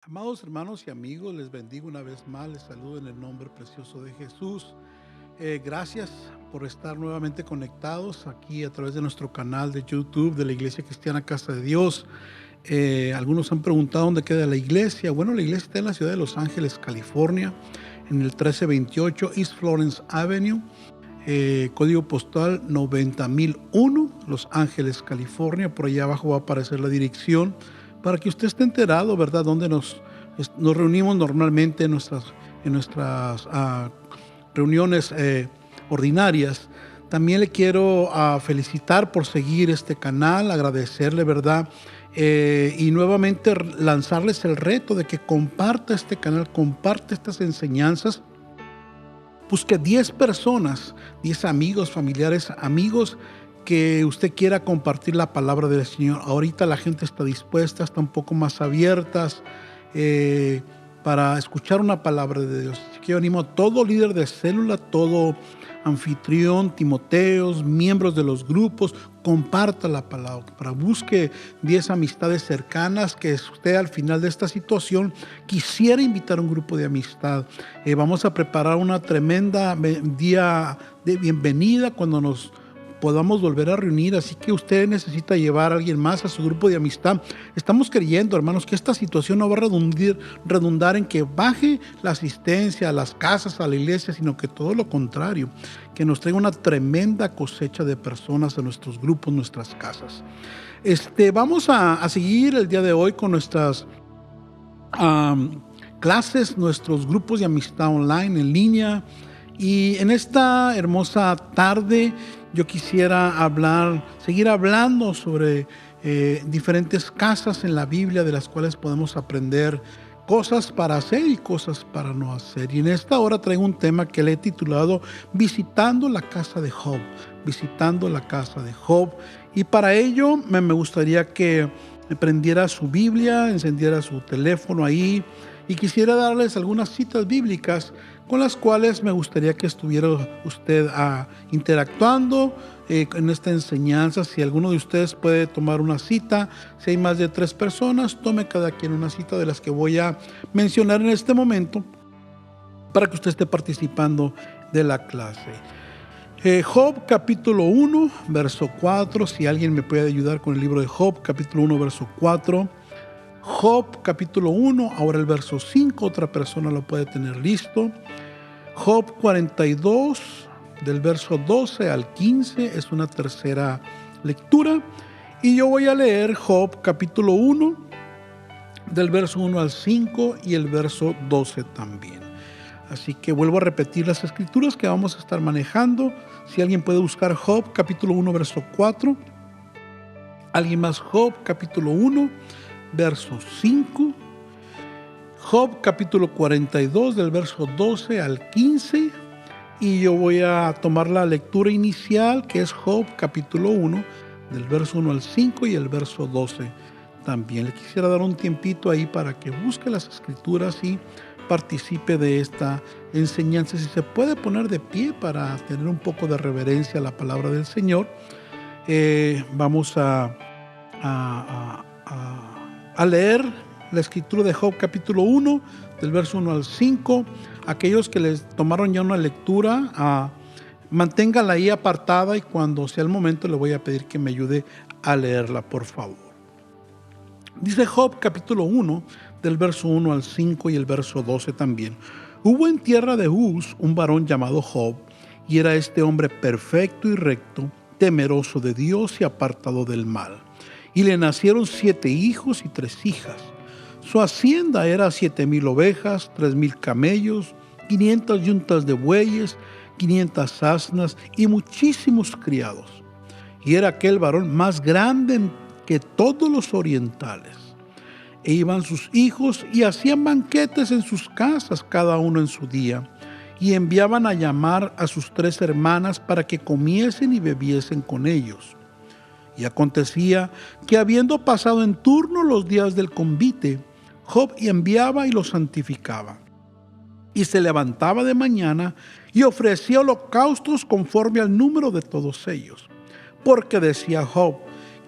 Amados hermanos y amigos, les bendigo una vez más, les saludo en el nombre precioso de Jesús. Gracias por estar nuevamente conectados aquí a través de nuestro canal de YouTube de la Iglesia Cristiana Casa de Dios. Algunos han preguntado dónde queda la iglesia. Bueno, la iglesia está en la ciudad de Los Ángeles, California, en el 1328 East Florence Avenue, código postal 90001, Los Ángeles, California. Por allá abajo va a aparecer la dirección para que usted esté enterado, ¿verdad?, dónde nos reunimos normalmente en nuestras reuniones ordinarias. También le quiero felicitar por seguir este canal, agradecerle, ¿verdad? Y nuevamente lanzarles el reto de que comparta este canal, comparte estas enseñanzas. Busque 10 personas, 10 amigos, familiares, amigos que usted quiera compartir la palabra del Señor. Ahorita la gente está dispuesta, está un poco más abiertas para escuchar una palabra de Dios. Así que yo animo a todo líder de célula, todo anfitrión, timoteos, miembros de los grupos, comparta la palabra, para busque 10 amistades cercanas que usted al final de esta situación quisiera invitar a un grupo de amistad. Vamos a preparar una tremenda día de bienvenida cuando nos podamos volver a reunir, así que usted necesita llevar a alguien más a su grupo de amistad. Estamos creyendo, hermanos, que esta situación no va a redundar en que baje la asistencia a las casas, a la iglesia, sino que todo lo contrario, que nos traiga una tremenda cosecha de personas a nuestros grupos, nuestras casas. Vamos a seguir el día de hoy con nuestras clases, nuestros grupos de amistad online, en línea. Y en esta hermosa tarde yo quisiera seguir hablando sobre diferentes casas en la Biblia de las cuales podemos aprender cosas para hacer y cosas para no hacer. Y en esta hora traigo un tema que le he titulado Visitando la casa de Job. Visitando la casa de Job. Y para ello me gustaría que prendiera su Biblia, encendiera su teléfono ahí, y quisiera darles algunas citas bíblicas con las cuales me gustaría que estuviera usted interactuando en esta enseñanza. Si alguno de ustedes puede tomar una cita, si hay más de 3 personas, tome cada quien una cita de las que voy a mencionar en este momento para que usted esté participando de la clase. Job capítulo 1, verso 4, si alguien me puede ayudar con el libro de Job, capítulo 1, verso 4. Job capítulo 1, ahora el verso 5, otra persona lo puede tener listo. Job 42, del verso 12 al 15, es una tercera lectura. Y yo voy a leer Job capítulo 1, del verso 1 al 5 y el verso 12 también. Así que vuelvo a repetir las escrituras que vamos a estar manejando. Si alguien puede buscar Job capítulo 1, verso 4. ¿Alguien más? Job capítulo 1, verso 5, Job capítulo 42 del verso 12 al 15, y yo voy a tomar la lectura inicial que es Job capítulo 1 del verso 1 al 5 y el verso 12 también. Le quisiera dar un tiempito ahí para que busque las escrituras y participe de esta enseñanza. Si se puede poner de pie para tener un poco de reverencia a la palabra del Señor, vamos a leer la escritura de Job capítulo 1 del verso 1 al 5. Aquellos que les tomaron ya una lectura, manténganla ahí apartada, y cuando sea el momento le voy a pedir que me ayude a leerla, por favor. Dice Job capítulo 1 del verso 1 al 5 y el verso 12 también. Hubo en tierra de Uz un varón llamado Job, y era este hombre perfecto y recto, temeroso de Dios y apartado del mal. Y le nacieron 7 hijos y 3 hijas. Su hacienda era 7,000 ovejas, 3,000 camellos, 500 yuntas de bueyes, 500 asnas y muchísimos criados. Y era aquel varón más grande que todos los orientales. E iban sus hijos y hacían banquetes en sus casas, cada uno en su día. Y enviaban a llamar a sus 3 hermanas para que comiesen y bebiesen con ellos. Y acontecía que, habiendo pasado en turno los días del convite, Job enviaba y los santificaba. Y se levantaba de mañana y ofrecía holocaustos conforme al número de todos ellos. Porque decía Job,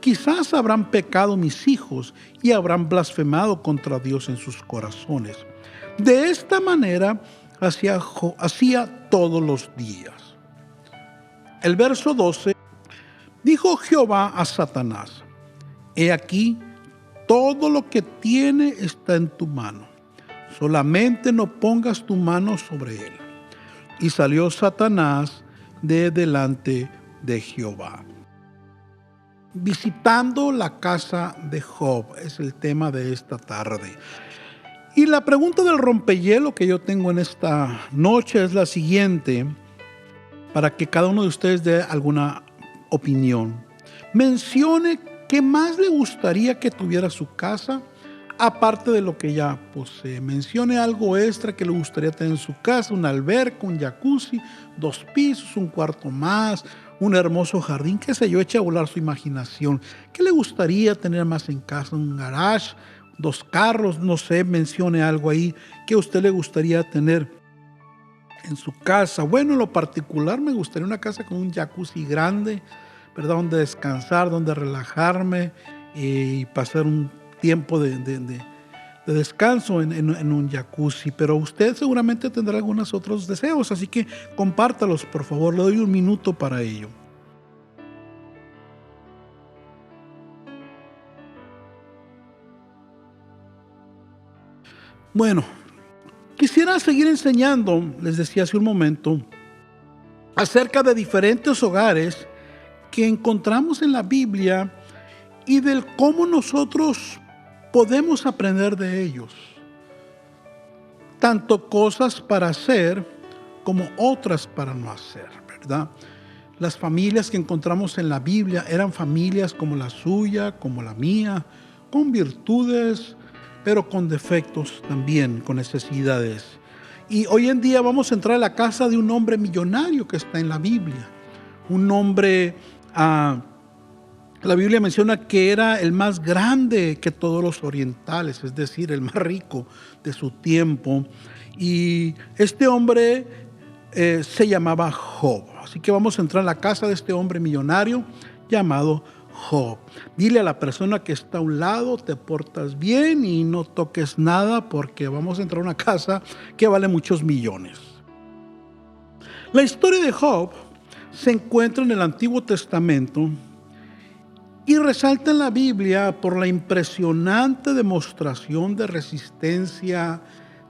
quizás habrán pecado mis hijos y habrán blasfemado contra Dios en sus corazones. De esta manera hacía todos los días. El verso 12, dijo Jehová a Satanás: he aquí, todo lo que tiene está en tu mano, solamente no pongas tu mano sobre él. Y salió Satanás de delante de Jehová. Visitando la casa de Job es el tema de esta tarde. Y la pregunta del rompehielo que yo tengo en esta noche es la siguiente, para que cada uno de ustedes dé alguna opinión. Mencione qué más le gustaría que tuviera su casa, aparte de lo que ya posee. Mencione algo extra que le gustaría tener en su casa: una alberca, un jacuzzi, 2 pisos, un cuarto más, un hermoso jardín, qué sé yo, eche a volar su imaginación. ¿Qué le gustaría tener más en casa? Un garage, 2 carros, no sé, mencione algo ahí que a usted le gustaría tener en su casa. Bueno, en lo particular me gustaría una casa con un jacuzzi grande, ¿verdad? Donde descansar, donde relajarme y pasar un tiempo de descanso en un jacuzzi. Pero usted seguramente tendrá algunos otros deseos, así que compártalos, por favor. Le doy 1 minuto para ello. Bueno, quisiera seguir enseñando, les decía hace un momento, acerca de diferentes hogares que encontramos en la Biblia y del cómo nosotros podemos aprender de ellos. Tanto cosas para hacer como otras para no hacer, ¿verdad? Las familias que encontramos en la Biblia eran familias como la suya, como la mía, con virtudes, pero con defectos también, con necesidades. Y hoy en día vamos a entrar a la casa de un hombre millonario que está en la Biblia. Un hombre, la Biblia menciona que era el más grande que todos los orientales, es decir, el más rico de su tiempo. Y este hombre se llamaba Job. Así que vamos a entrar a la casa de este hombre millonario llamado Job. Dile a la persona que está a un lado: te portas bien y no toques nada, porque vamos a entrar a una casa que vale muchos millones. La historia de Job se encuentra en el Antiguo Testamento y resalta en la Biblia por la impresionante demostración de resistencia,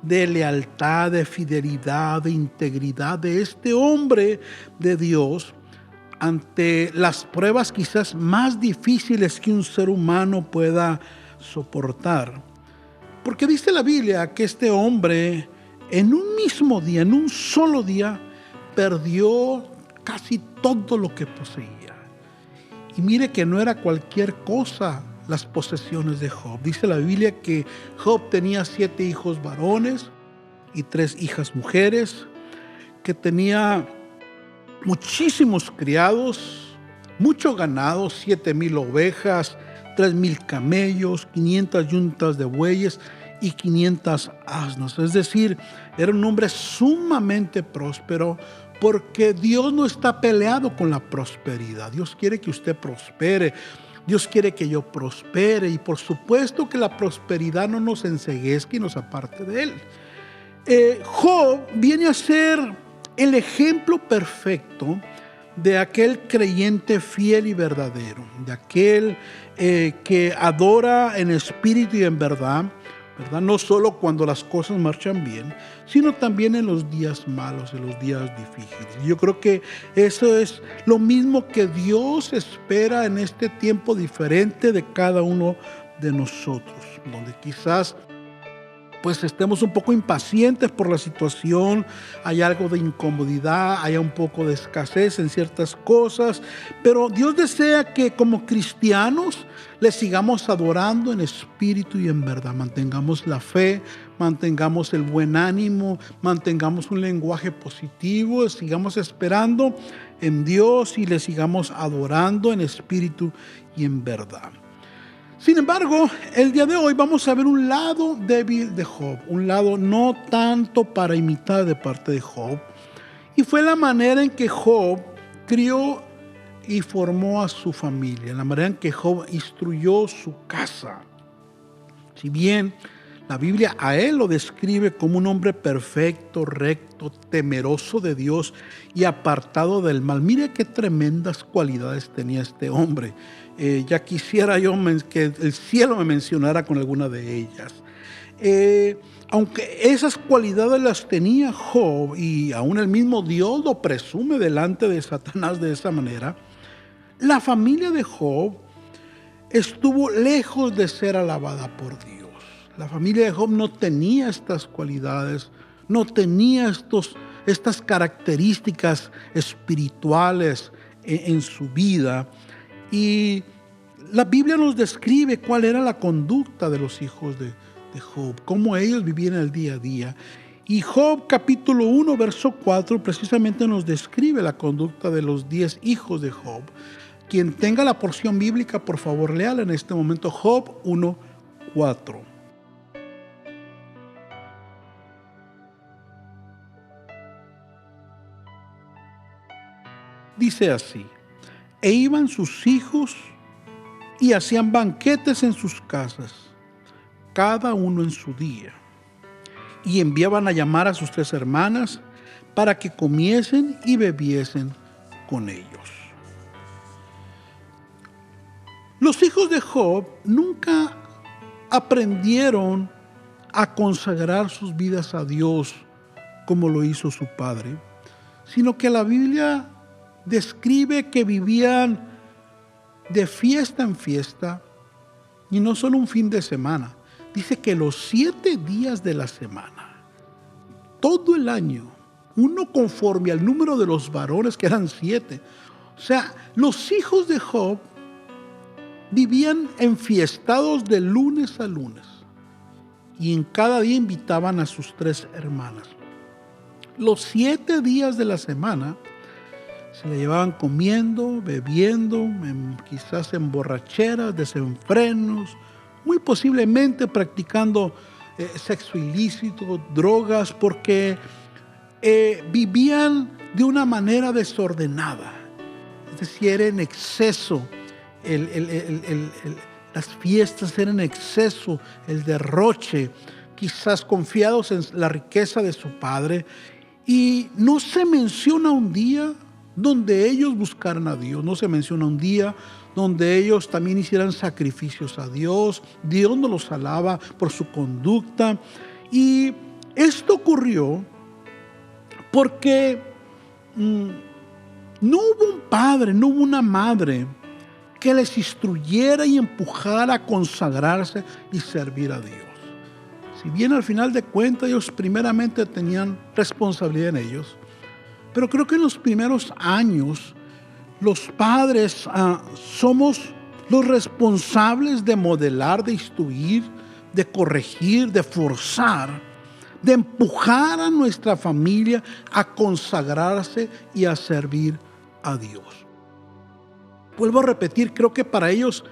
de lealtad, de fidelidad, de integridad de este hombre de Dios ante las pruebas quizás más difíciles que un ser humano pueda soportar. Porque dice la Biblia que este hombre en un mismo día, en un solo día, perdió casi todo lo que poseía. Y mire que no era cualquier cosa las posesiones de Job. Dice la Biblia que Job tenía 7 hijos varones y 3 hijas mujeres, que tenía muchísimos criados, mucho ganado, 7,000 ovejas, 3,000 camellos, 500 yuntas de bueyes y 500 asnos. Es decir, era un hombre sumamente próspero, porque Dios no está peleado con la prosperidad. Dios quiere que usted prospere. Dios quiere que yo prospere. Y por supuesto que la prosperidad no nos enceguezca y nos aparte de Él. Job viene a ser el ejemplo perfecto de aquel creyente fiel y verdadero, de aquel que adora en espíritu y en verdad, ¿verdad? No solo cuando las cosas marchan bien, sino también en los días malos, en los días difíciles. Yo creo que eso es lo mismo que Dios espera en este tiempo diferente de cada uno de nosotros, donde quizás pues estemos un poco impacientes por la situación, hay algo de incomodidad, hay un poco de escasez en ciertas cosas, pero Dios desea que como cristianos le sigamos adorando en espíritu y en verdad. Mantengamos la fe, mantengamos el buen ánimo, mantengamos un lenguaje positivo, sigamos esperando en Dios y le sigamos adorando en espíritu y en verdad. Sin embargo, el día de hoy vamos a ver un lado débil de Job, un lado no tanto para imitar de parte de Job, y fue la manera en que Job crió y formó a su familia, la manera en que Job instruyó su casa. Si bien la Biblia a él lo describe como un hombre perfecto, recto, temeroso de Dios y apartado del mal. Mire qué tremendas cualidades tenía este hombre. Ya quisiera yo que el cielo me mencionara con alguna de ellas. Aunque esas cualidades las tenía Job, y aún el mismo Dios lo presume delante de Satanás de esa manera, la familia de Job estuvo lejos de ser alabada por Dios. La familia de Job no tenía estas cualidades, no tenía estas características espirituales en su vida. Y la Biblia nos describe cuál era la conducta de los hijos de Job, cómo ellos vivían el día a día. Y Job capítulo 1, verso 4, precisamente nos describe la conducta de los 10 hijos de Job. Quien tenga la porción bíblica, por favor, léala en este momento, Job 1, 4. Dice así: e iban sus hijos y hacían banquetes en sus casas, cada uno en su día, y enviaban a llamar a sus 3 hermanas para que comiesen y bebiesen con ellos. Los hijos de Job nunca aprendieron a consagrar sus vidas a Dios como lo hizo su padre, sino que la Biblia describe que vivían de fiesta en fiesta, y no solo un fin de semana. Dice que los 7 días de la semana, todo el año, uno conforme al número de los varones, que eran 7. O sea, los hijos de Job vivían enfiestados de lunes a lunes, y en cada día invitaban a sus 3 hermanas. Los 7 días de la semana se la llevaban comiendo, bebiendo, quizás en borracheras, desenfrenos, muy posiblemente practicando sexo ilícito, drogas, porque vivían de una manera desordenada. Es decir, era en exceso, las fiestas eran en exceso, el derroche, quizás confiados en la riqueza de su padre. Y no se menciona un día donde ellos buscaran a Dios, no se menciona un día donde ellos también hicieran sacrificios a Dios. Dios no los alaba por su conducta. Y esto ocurrió porque no hubo un padre, no hubo una madre que les instruyera y empujara a consagrarse y servir a Dios. Si bien al final de cuentas ellos primeramente tenían responsabilidad en ellos, pero creo que en los primeros años los padres somos los responsables de modelar, de instruir, de corregir, de forzar, de empujar a nuestra familia a consagrarse y a servir a Dios. Vuelvo a repetir, creo que para ellos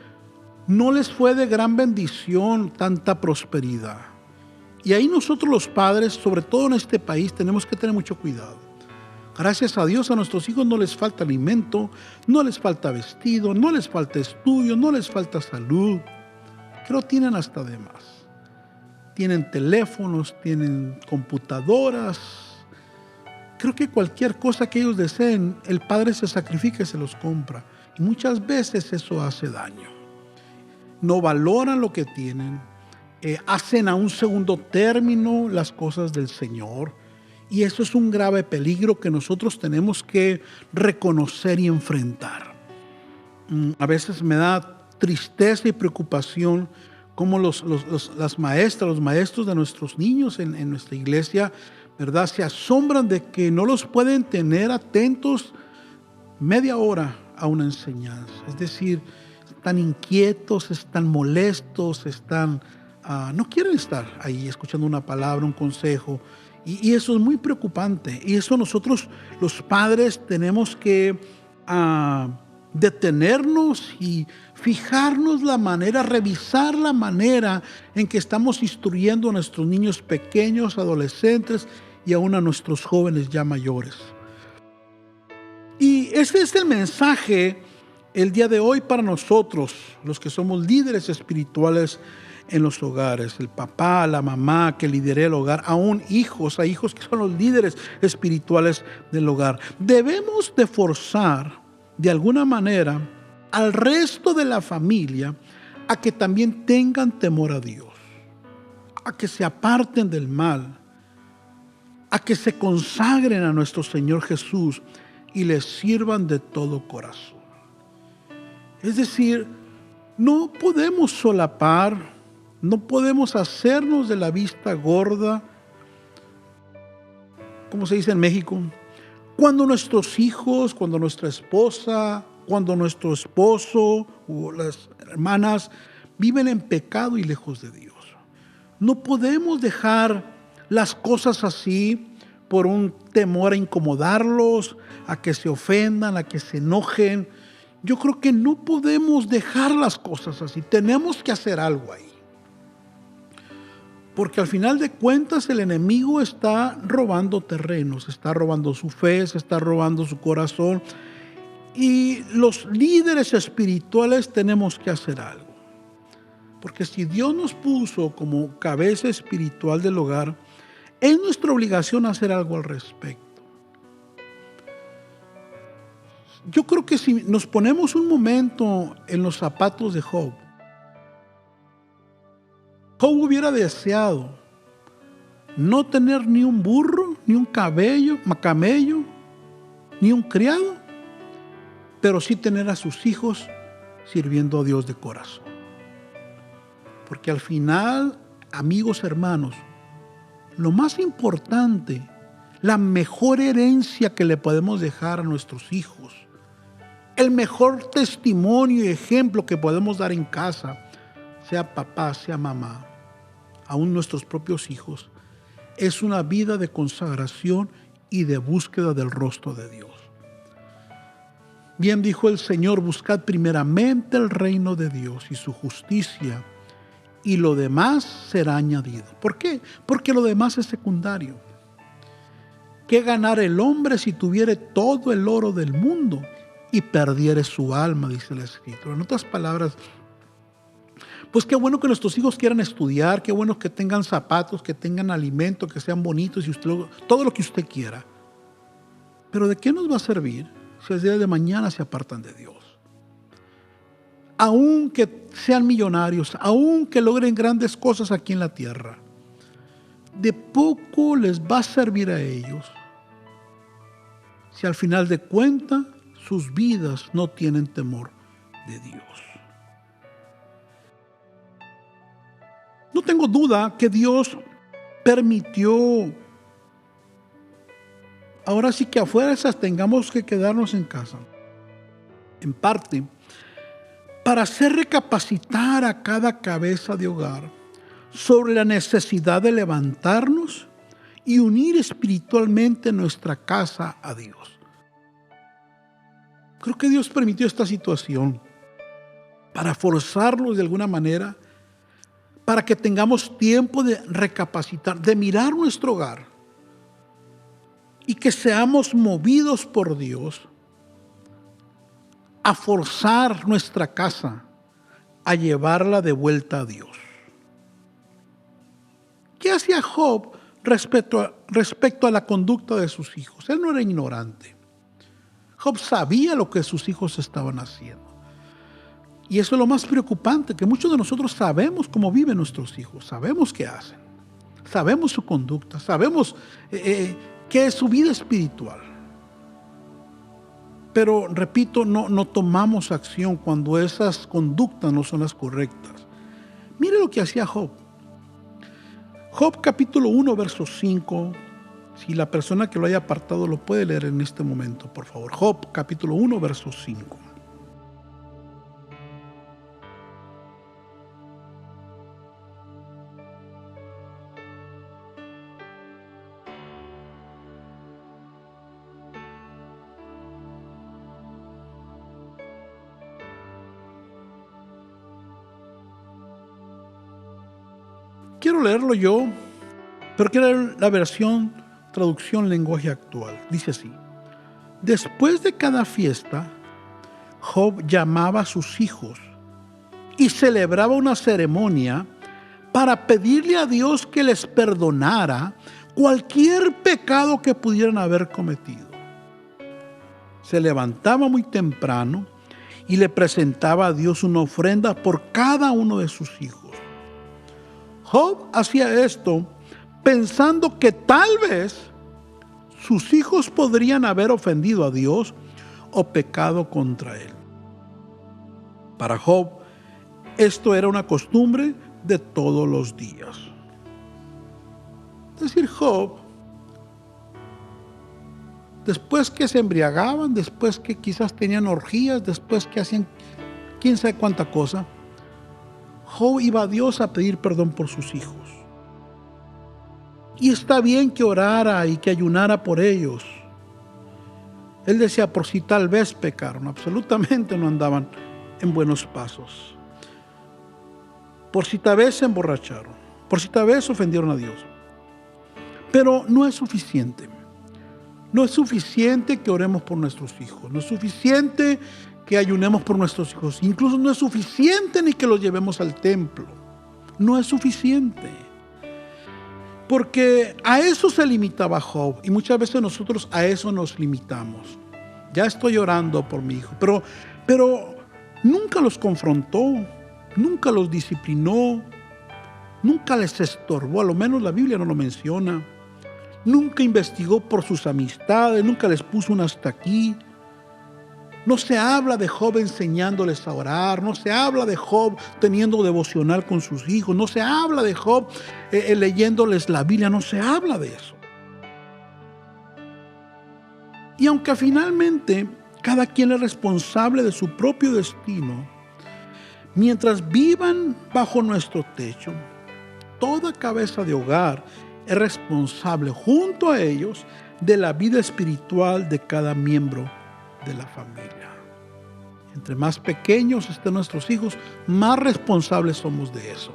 no les fue de gran bendición tanta prosperidad. Y ahí nosotros los padres, sobre todo en este país, tenemos que tener mucho cuidado. Gracias a Dios a nuestros hijos no les falta alimento, no les falta vestido, no les falta estudio, no les falta salud. Creo que tienen hasta de más. Tienen teléfonos, tienen computadoras. Creo que cualquier cosa que ellos deseen, el padre se sacrifica y se los compra. Y muchas veces eso hace daño. No valoran lo que tienen. Hacen a un segundo término las cosas del Señor. Y eso es un grave peligro que nosotros tenemos que reconocer y enfrentar. A veces me da tristeza y preocupación cómo las maestras, los maestros de nuestros niños en nuestra iglesia, ¿verdad?, se asombran de que no los pueden tener atentos media hora a una enseñanza. Es decir, están inquietos, están molestos, no quieren estar ahí escuchando una palabra, un consejo. Y eso es muy preocupante. Y eso nosotros, los padres, tenemos que detenernos y fijarnos la manera, revisar la manera en que estamos instruyendo a nuestros niños pequeños, adolescentes y aún a nuestros jóvenes ya mayores. Y este es el mensaje el día de hoy para nosotros, los que somos líderes espirituales en los hogares, el papá, la mamá que lidera el hogar, aún hijos, hay hijos que son los líderes espirituales del hogar, debemos de forzar de alguna manera al resto de la familia a que también tengan temor a Dios, a que se aparten del mal, a que se consagren a nuestro Señor Jesús y les sirvan de todo corazón. Es decir, no podemos solapar, no podemos hacernos de la vista gorda, como se dice en México, cuando nuestros hijos, cuando nuestra esposa, cuando nuestro esposo o las hermanas viven en pecado y lejos de Dios. No podemos dejar las cosas así por un temor a incomodarlos, a que se ofendan, a que se enojen. Yo creo que no podemos dejar las cosas así. Tenemos que hacer algo ahí. Porque al final de cuentas el enemigo está robando terrenos, está robando su fe, se está robando su corazón. Y los líderes espirituales tenemos que hacer algo. Porque si Dios nos puso como cabeza espiritual del hogar, es nuestra obligación hacer algo al respecto. Yo creo que si nos ponemos un momento en los zapatos de Job, Job hubiera deseado no tener ni un burro, ni un camello, ni un criado, pero sí tener a sus hijos sirviendo a Dios de corazón. Porque al final, amigos, hermanos, lo más importante, la mejor herencia que le podemos dejar a nuestros hijos, el mejor testimonio y ejemplo que podemos dar en casa, sea papá, sea mamá, aún nuestros propios hijos, es una vida de consagración y de búsqueda del rostro de Dios. Bien dijo el Señor, buscad primeramente el reino de Dios y su justicia, y lo demás será añadido. ¿Por qué? Porque lo demás es secundario. ¿Qué ganara el hombre si tuviere todo el oro del mundo y perdiere su alma? Dice la Escritura. En otras palabras, pues qué bueno que nuestros hijos quieran estudiar, qué bueno que tengan zapatos, que tengan alimento, que sean bonitos y todo lo que usted quiera. Pero ¿de qué nos va a servir si el día de mañana se apartan de Dios? Aun que sean millonarios, aun que logren grandes cosas aquí en la tierra, de poco les va a servir a ellos si al final de cuentas sus vidas no tienen temor de Dios. No tengo duda que Dios permitió, ahora sí que a fuerzas tengamos que quedarnos en casa, en parte, para hacer recapacitar a cada cabeza de hogar sobre la necesidad de levantarnos y unir espiritualmente nuestra casa a Dios. Creo que Dios permitió esta situación para forzarnos de alguna manera, para que tengamos tiempo de recapacitar, de mirar nuestro hogar y que seamos movidos por Dios a forzar nuestra casa, a llevarla de vuelta a Dios. ¿Qué hacía Job respecto a la conducta de sus hijos? Él no era ignorante. Job sabía lo que sus hijos estaban haciendo. Y eso es lo más preocupante, que muchos de nosotros sabemos cómo viven nuestros hijos, sabemos qué hacen, sabemos su conducta, sabemos qué es su vida espiritual. Pero, repito, no tomamos acción cuando esas conductas no son las correctas. Mire lo que hacía Job. Job capítulo 1, verso 5. Si la persona que lo haya apartado lo puede leer en este momento, por favor. Job capítulo 1, verso 5. Quiero leerlo yo, pero quiero leer la versión, traducción, lenguaje actual. Dice así: después de cada fiesta, Job llamaba a sus hijos y celebraba una ceremonia para pedirle a Dios que les perdonara cualquier pecado que pudieran haber cometido. Se levantaba muy temprano y le presentaba a Dios una ofrenda por cada uno de sus hijos. Job hacía esto pensando que tal vez sus hijos podrían haber ofendido a Dios o pecado contra él. Para Job, esto era una costumbre de todos los días. Es decir, Job, después que se embriagaban, después que quizás tenían orgías, después que hacían quién sabe cuánta cosa, Job iba a Dios a pedir perdón por sus hijos. Y está bien que orara y que ayunara por ellos. Él decía, por si tal vez pecaron, absolutamente no andaban en buenos pasos. Por si tal vez se emborracharon, por si tal vez ofendieron a Dios. Pero no es suficiente. No es suficiente que oremos por nuestros hijos. No es suficiente que ayunemos por nuestros hijos. Incluso no es suficiente ni que los llevemos al templo. No es suficiente. Porque a eso se limitaba Job. Y muchas veces nosotros a eso nos limitamos. Ya estoy orando por mi hijo. Pero nunca los confrontó. Nunca los disciplinó. Nunca les estorbó. A lo menos la Biblia no lo menciona. Nunca investigó por sus amistades. Nunca les puso un hasta aquí. No se habla de Job enseñándoles a orar. No se habla de Job teniendo devocional con sus hijos. No se habla de Job leyéndoles la Biblia. No se habla de eso. Y aunque finalmente cada quien es responsable de su propio destino, mientras vivan bajo nuestro techo, toda cabeza de hogar es responsable junto a ellos de la vida espiritual de cada miembro de la familia. Entre más pequeños estén nuestros hijos, más responsables somos de eso.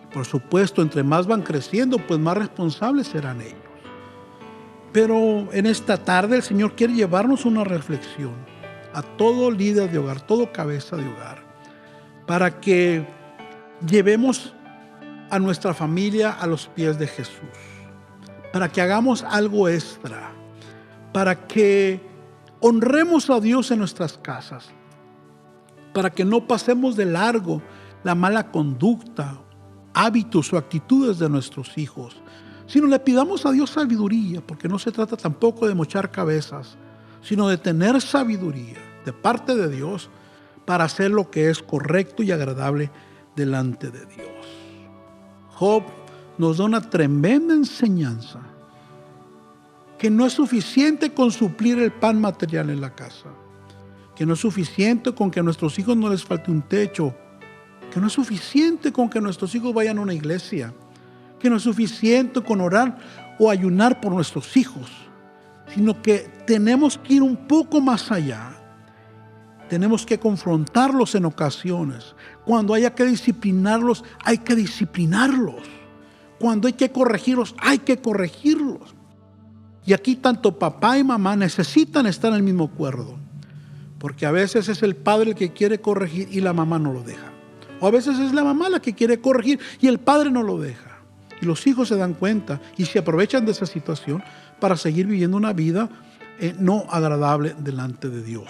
Y por supuesto, entre más van creciendo, pues más responsables serán ellos. Pero en esta tarde el Señor quiere llevarnos una reflexión a todo líder de hogar, todo cabeza de hogar, para que llevemos a nuestra familia a los pies de Jesús, para que hagamos algo extra, para que honremos a Dios en nuestras casas, para que no pasemos de largo la mala conducta, hábitos o actitudes de nuestros hijos, sino le pidamos a Dios sabiduría, porque no se trata tampoco de mochar cabezas, sino de tener sabiduría de parte de Dios para hacer lo que es correcto y agradable delante de Dios. Job nos da una tremenda enseñanza, que no es suficiente con suplir el pan material en la casa, que no es suficiente con que a nuestros hijos no les falte un techo, que no es suficiente con que nuestros hijos vayan a una iglesia, que no es suficiente con orar o ayunar por nuestros hijos, sino que tenemos que ir un poco más allá. Tenemos que confrontarlos en ocasiones. Cuando haya que disciplinarlos, hay que disciplinarlos. Cuando hay que corregirlos, hay que corregirlos. Y aquí tanto papá y mamá necesitan estar en el mismo acuerdo, porque a veces es el padre el que quiere corregir y la mamá no lo deja. O a veces es la mamá la que quiere corregir y el padre no lo deja. Y los hijos se dan cuenta y se aprovechan de esa situación para seguir viviendo una vida no agradable delante de Dios.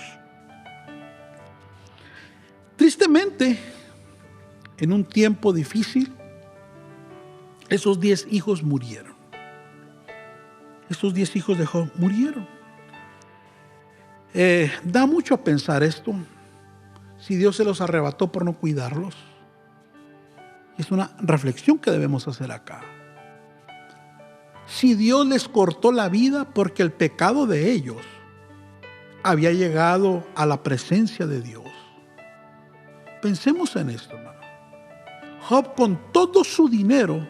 Tristemente, en un tiempo difícil, esos 10 hijos murieron. Estos 10 hijos de Job murieron. Da mucho a pensar esto. Si Dios se los arrebató por no cuidarlos. Es una reflexión que debemos hacer acá. Si Dios les cortó la vida porque el pecado de ellos había llegado a la presencia de Dios. Pensemos en esto, hermano. Job, con todo su dinero,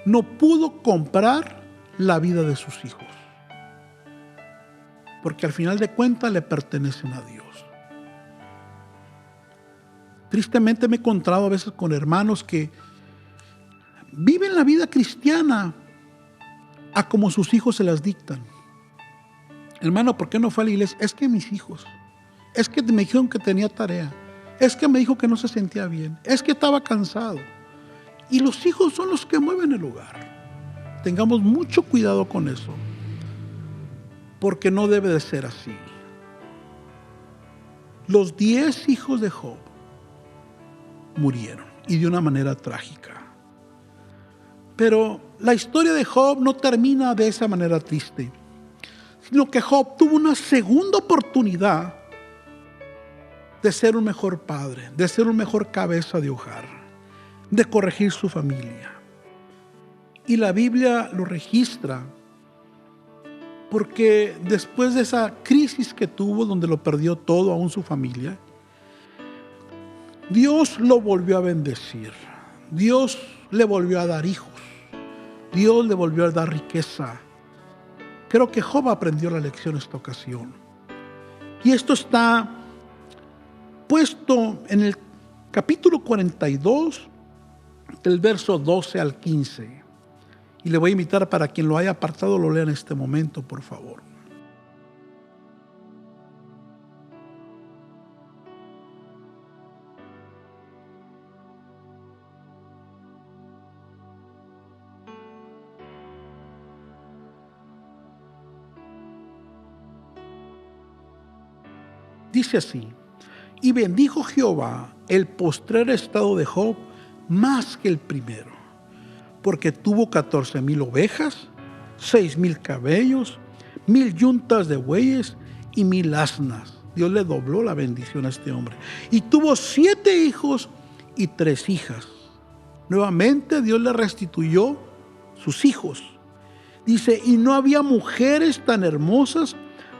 no pudo comprar la vida de sus hijos, porque al final de cuentas le pertenecen a Dios. Tristemente me he encontrado a veces con hermanos que viven la vida cristiana a como sus hijos se las dictan. Hermano, ¿por qué no fue a la iglesia? Es que mis hijos. Es que me dijeron que tenía tarea. Es que me dijo que no se sentía bien. Es que estaba cansado. Y los hijos son los que mueven el hogar. Tengamos mucho cuidado con eso, porque no debe de ser así. Los 10 hijos de Job murieron, y de una manera trágica. Pero la historia de Job no termina de esa manera triste, sino que Job tuvo una segunda oportunidad de ser un mejor padre, de ser un mejor cabeza de hogar, de corregir su familia. Y la Biblia lo registra porque después de esa crisis que tuvo, donde lo perdió todo, aún su familia, Dios lo volvió a bendecir. Dios le volvió a dar hijos. Dios le volvió a dar riqueza. Creo que Job aprendió la lección en esta ocasión. Y esto está puesto en el capítulo 42, del verso 12 al 15. Y le voy a invitar, para quien lo haya apartado, lo lea en este momento, por favor. Dice así: y bendijo Jehová el postrer estado de Job más que el primero, porque tuvo 14,000 ovejas, 6,000 caballos, 1,000 yuntas de bueyes y 1,000 asnas. Dios le dobló la bendición a este hombre. Y tuvo 7 hijos y 3 hijas. Nuevamente Dios le restituyó sus hijos. Dice: y no había mujeres tan hermosas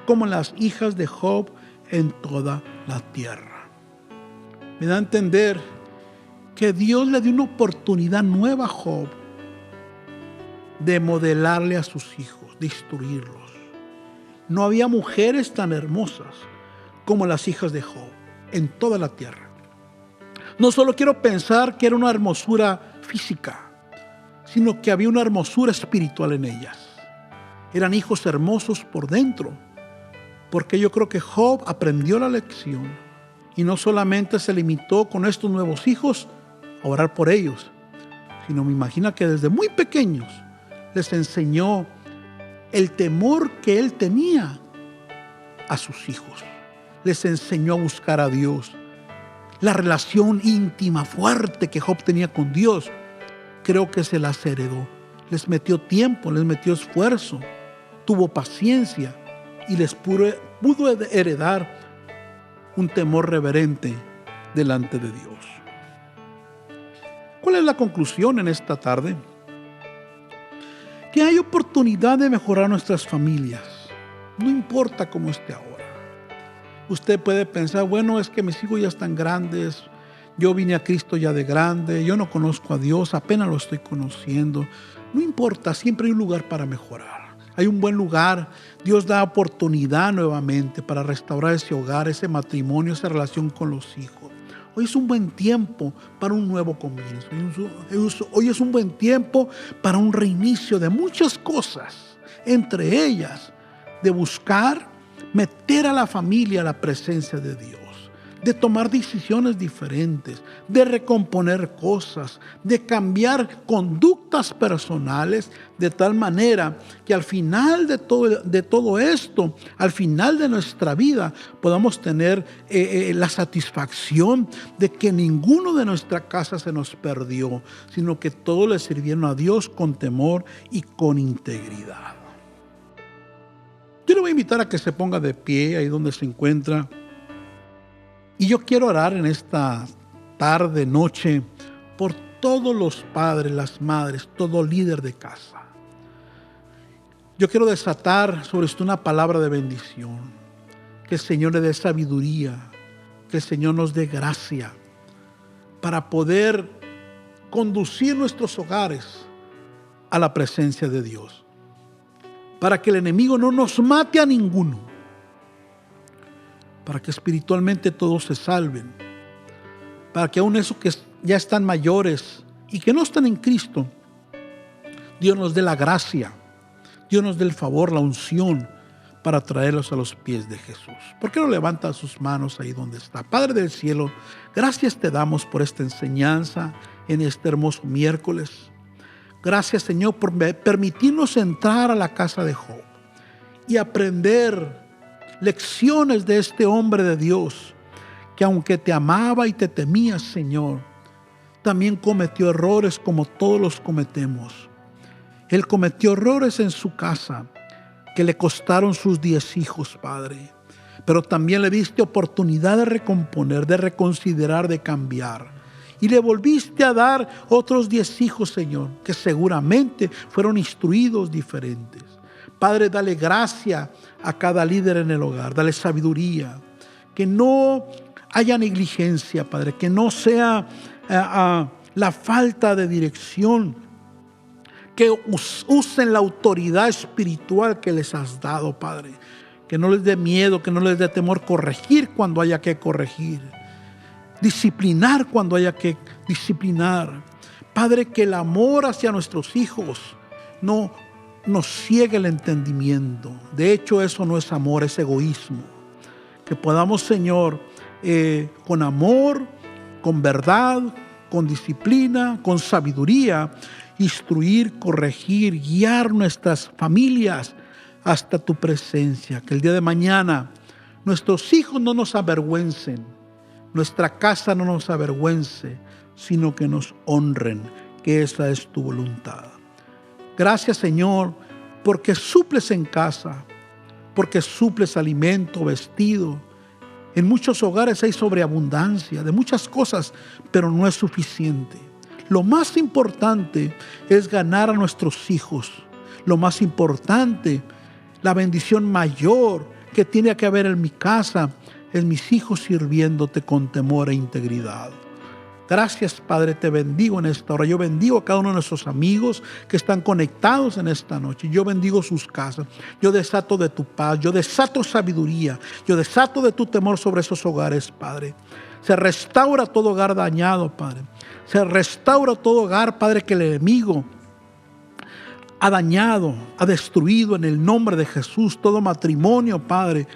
como las hijas de Job en toda la tierra. Me da a entender que Dios le dio una oportunidad nueva a Job de modelarle a sus hijos, de instruirlos. No había mujeres tan hermosas como las hijas de Job en toda la tierra. No solo quiero pensar que era una hermosura física, sino que había una hermosura espiritual en ellas. Eran hijos hermosos por dentro, porque yo creo que Job aprendió la lección y no solamente se limitó con estos nuevos hijos a orar por ellos, sino me imagino que desde muy pequeños les enseñó el temor que él tenía a sus hijos. Les enseñó a buscar a Dios. La relación íntima, fuerte que Job tenía con Dios, creo que se las heredó. Les metió tiempo, les metió esfuerzo, tuvo paciencia y les pudo heredar un temor reverente delante de Dios. ¿Cuál es la conclusión en esta tarde? Que hay oportunidad de mejorar nuestras familias, no importa cómo esté ahora. Usted puede pensar: bueno, es que mis hijos ya están grandes, yo vine a Cristo ya de grande, yo no conozco a Dios, apenas lo estoy conociendo. No importa, siempre hay un lugar para mejorar. Hay un buen lugar. Dios da oportunidad nuevamente para restaurar ese hogar, ese matrimonio, esa relación con los hijos. Hoy es un buen tiempo para un nuevo comienzo. Hoy es un buen tiempo para un reinicio de muchas cosas. Entre ellas, de buscar meter a la familia a la presencia de Dios, de tomar decisiones diferentes, de recomponer cosas, de cambiar conductas personales, de tal manera que al final de todo esto, al final de nuestra vida, podamos tener la satisfacción de que ninguno de nuestra casa se nos perdió, sino que todos le sirvieron a Dios con temor y con integridad. Yo le voy a invitar a que se ponga de pie ahí donde se encuentra. Y yo quiero orar en esta tarde, noche, por todos los padres, las madres, todo líder de casa. Yo quiero desatar sobre esto una palabra de bendición. Que el Señor le dé sabiduría, que el Señor nos dé gracia para poder conducir nuestros hogares a la presencia de Dios. Para que el enemigo no nos mate a ninguno. Para que espiritualmente todos se salven, para que aún esos que ya están mayores y que no están en Cristo, Dios nos dé la gracia, Dios nos dé el favor, la unción, para traerlos a los pies de Jesús. ¿Por qué no levanta sus manos ahí donde está? Padre del cielo, gracias te damos por esta enseñanza en este hermoso miércoles. Gracias, Señor, por permitirnos entrar a la casa de Job y aprender lecciones de este hombre de Dios, que aunque te amaba y te temía, Señor, también cometió errores como todos los cometemos. Él cometió errores en su casa que le costaron sus 10 hijos, Padre. Pero también le diste oportunidad de recomponer, de reconsiderar, de cambiar. Y le volviste a dar otros 10 hijos, Señor, que seguramente fueron instruidos diferentes. Padre, dale gracia a cada líder en el hogar, dale sabiduría. Que no haya negligencia, Padre, que no sea la falta de dirección. Que usen la autoridad espiritual que les has dado, Padre. Que no les dé miedo, que no les dé temor corregir cuando haya que corregir. Disciplinar cuando haya que disciplinar. Padre, que el amor hacia nuestros hijos no nos ciegue el entendimiento. De hecho, eso no es amor, es egoísmo. Que podamos, Señor, con amor, con verdad, con disciplina, con sabiduría, instruir, corregir, guiar nuestras familias hasta tu presencia. Que el día de mañana nuestros hijos no nos avergüencen, nuestra casa no nos avergüence, sino que nos honren, que esa es tu voluntad. Gracias, Señor, porque suples en casa, porque suples alimento, vestido. En muchos hogares hay sobreabundancia de muchas cosas, pero no es suficiente. Lo más importante es ganar a nuestros hijos. Lo más importante, la bendición mayor que tiene que haber en mi casa, es mis hijos sirviéndote con temor e integridad. Gracias, Padre, te bendigo en esta hora. Yo bendigo a cada uno de nuestros amigos que están conectados en esta noche. Yo bendigo sus casas. Yo desato de tu paz. Yo desato sabiduría. Yo desato de tu temor sobre esos hogares, Padre. Se restaura todo hogar dañado, Padre. Se restaura todo hogar, Padre, que el enemigo ha dañado, ha destruido en el nombre de Jesús. Todo matrimonio, Padre,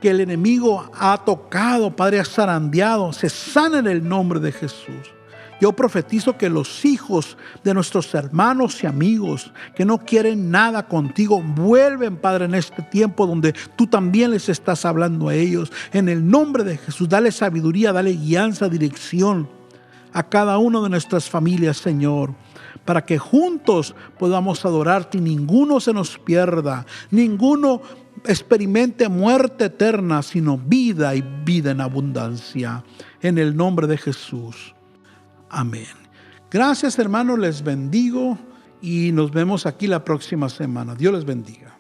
que el enemigo ha tocado, Padre, ha zarandeado, se sana en el nombre de Jesús. Yo profetizo que los hijos de nuestros hermanos y amigos que no quieren nada contigo, vuelven, Padre, en este tiempo donde tú también les estás hablando a ellos. En el nombre de Jesús, dale sabiduría, dale guianza, dirección a cada una de nuestras familias, Señor, para que juntos podamos adorarte y ninguno se nos pierda, ninguno experimente muerte eterna, sino vida y vida en abundancia. En el nombre de Jesús. Amén. Gracias, hermanos, les bendigo y nos vemos aquí la próxima semana. Dios les bendiga.